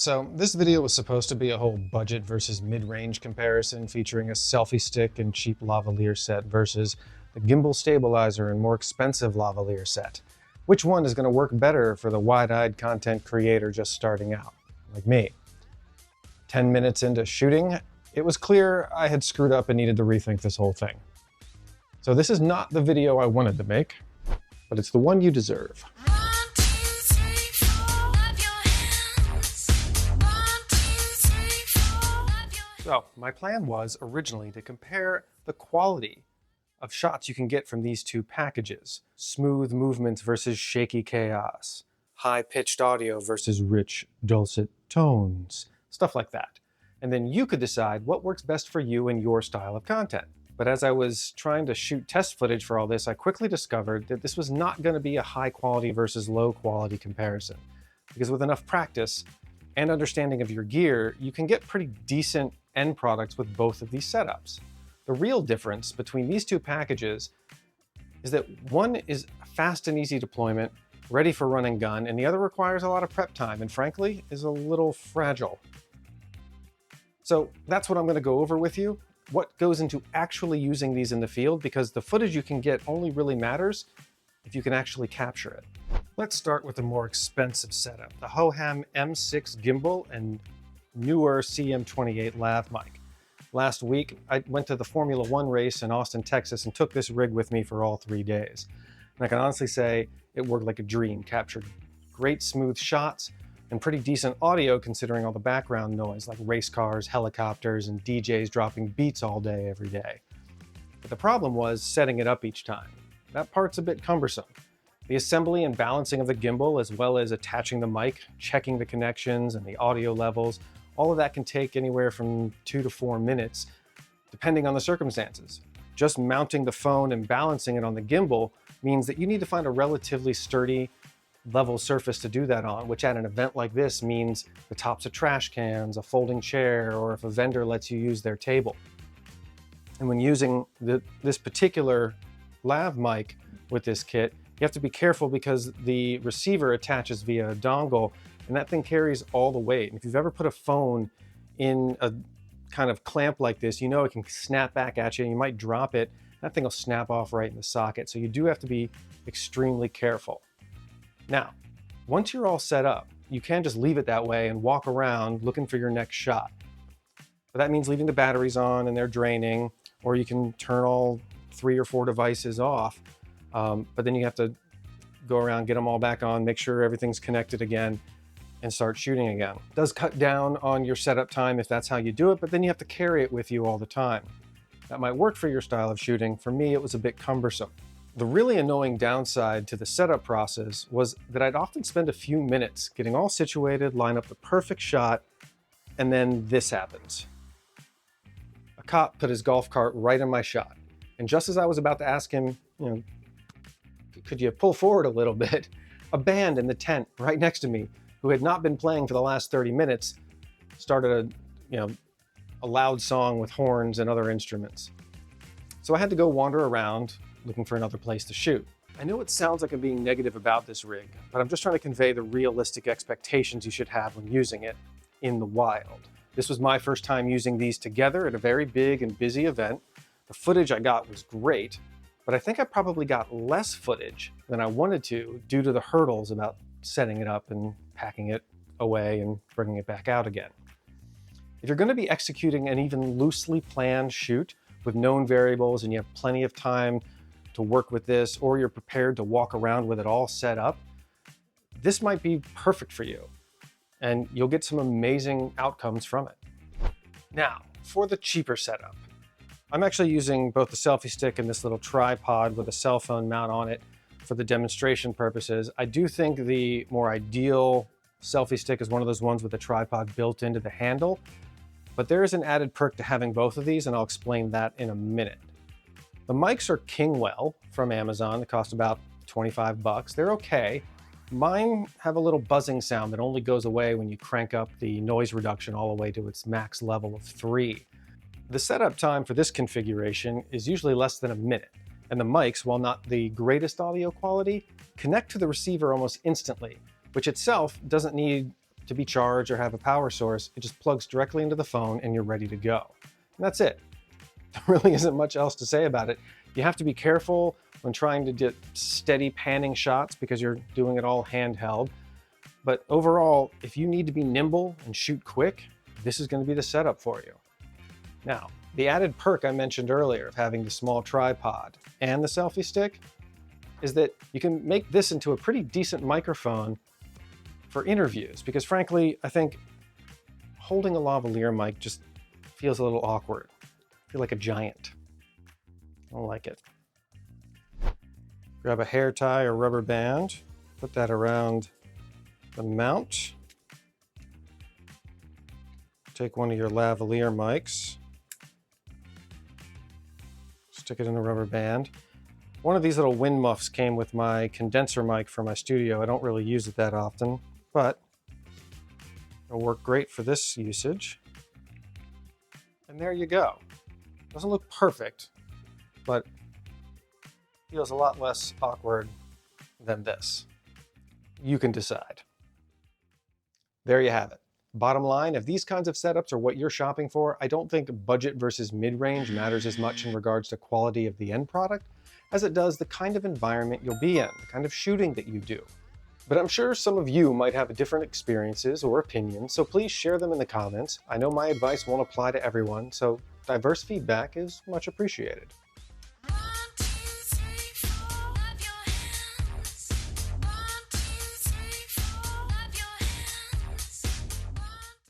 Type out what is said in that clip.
So this video was supposed to be a whole budget versus mid-range comparison featuring a Selfie-Stick and cheap lavalier set versus the Gimbal stabilizer and more expensive lavalier set. Which one is going to work better for the wide-eyed content creator just starting out, like me? 10 minutes into shooting, it was clear I had screwed up and needed to rethink this whole thing. So this is not the video I wanted to make, but it's the one you deserve. So my plan was originally to compare the quality of shots you can get from these two packages. Smooth movements versus shaky chaos. High-pitched audio versus rich, dulcet tones. Stuff like that. And then you could decide what works best for you and your style of content. But as I was trying to shoot test footage for all this, I quickly discovered that this was not going to be a high-quality versus low-quality comparison. Because with enough practice and understanding of your gear, you can get pretty decent end products with both of these setups. The real difference between these two packages is that one is fast and easy deployment, ready for run and gun, and the other requires a lot of prep time and frankly is a little fragile. So that's what I'm going to go over with you. What goes into actually using these in the field, because the footage you can get only really matters if you can actually capture it. Let's start with the more expensive setup, the Hohem M6 gimbal and NEEWER CM28 lav mic. Last week, I went to the Formula 1 race in Austin, Texas, and took this rig with me for all 3 days. And I can honestly say it worked like a dream, captured great smooth shots and pretty decent audio considering all the background noise like race cars, helicopters, and DJs dropping beats all day, every day. But the problem was setting it up each time. That part's a bit cumbersome. The assembly and balancing of the gimbal, as well as attaching the mic, checking the connections and the audio levels, all of that can take anywhere from 2 to 4 minutes, depending on the circumstances. Just mounting the phone and balancing it on the gimbal means that you need to find a relatively sturdy, level surface to do that on, which at an event like this means the tops of trash cans, a folding chair, or if a vendor lets you use their table. And when using this particular lav mic with this kit, you have to be careful because the receiver attaches via a dongle, and that thing carries all the weight. And if you've ever put a phone in a kind of clamp like this, you know it can snap back at you and you might drop it. That thing will snap off right in the socket. So you do have to be extremely careful. Now, once you're all set up, you can just leave it that way and walk around looking for your next shot. But that means leaving the batteries on and they're draining, or you can turn all 3 or 4 devices off. But then you have to go around, get them all back on, make sure everything's connected again, and start shooting again. It does cut down on your setup time if that's how you do it, but then you have to carry it with you all the time. That might work for your style of shooting. For me, it was a bit cumbersome. The really annoying downside to the setup process was that I'd often spend a few minutes getting all situated, line up the perfect shot, and then this happens. A cop put his golf cart right in my shot. And just as I was about to ask him, could you pull forward a little bit? A band in the tent right next to me, who had not been playing for the last 30 minutes, started a loud song with horns and other instruments. So I had to go wander around looking for another place to shoot. I know it sounds like I'm being negative about this rig, but I'm just trying to convey the realistic expectations you should have when using it in the wild. This was my first time using these together at a very big and busy event. The footage I got was great, but I think I probably got less footage than I wanted to due to the hurdles about setting it up and packing it away and bringing it back out again. If you're going to be executing an even loosely planned shoot with known variables and you have plenty of time to work with this, or you're prepared to walk around with it all set up, this might be perfect for you and you'll get some amazing outcomes from it. Now, for the cheaper setup. I'm actually using both the Selfie-Stick and this little tripod with a cell phone mount on it for the demonstration purposes. I do think the more ideal Selfie-Stick is one of those ones with a tripod built into the handle, but there is an added perk to having both of these, and I'll explain that in a minute. The mics are Kingwell from Amazon. They cost about 25 bucks. They're okay. Mine have a little buzzing sound that only goes away when you crank up the noise reduction all the way to its max level of 3. The setup time for this configuration is usually less than a minute, and the mics, while not the greatest audio quality, connect to the receiver almost instantly, which itself doesn't need to be charged or have a power source. It just plugs directly into the phone and you're ready to go. And that's it. There really isn't much else to say about it. You have to be careful when trying to get steady panning shots because you're doing it all handheld. But overall, if you need to be nimble and shoot quick, this is going to be the setup for you. Now, the added perk I mentioned earlier of having the small tripod and the selfie stick is that you can make this into a pretty decent microphone for interviews, because frankly, I think holding a lavalier mic just feels a little awkward. I feel like a giant. I don't like it. Grab a hair tie or rubber band, put that around the mount. Take one of your lavalier mics, stick it in the rubber band. One of these little wind muffs came with my condenser mic for my studio. I don't really use it that often, but it'll work great for this usage. And there you go. Doesn't look perfect, but feels a lot less awkward than this. You can decide. There you have it. Bottom line, if these kinds of setups are what you're shopping for, I don't think budget versus mid-range matters as much in regards to quality of the end product as it does the kind of environment you'll be in, the kind of shooting that you do. But I'm sure some of you might have different experiences or opinions, so please share them in the comments. I know my advice won't apply to everyone, so diverse feedback is much appreciated.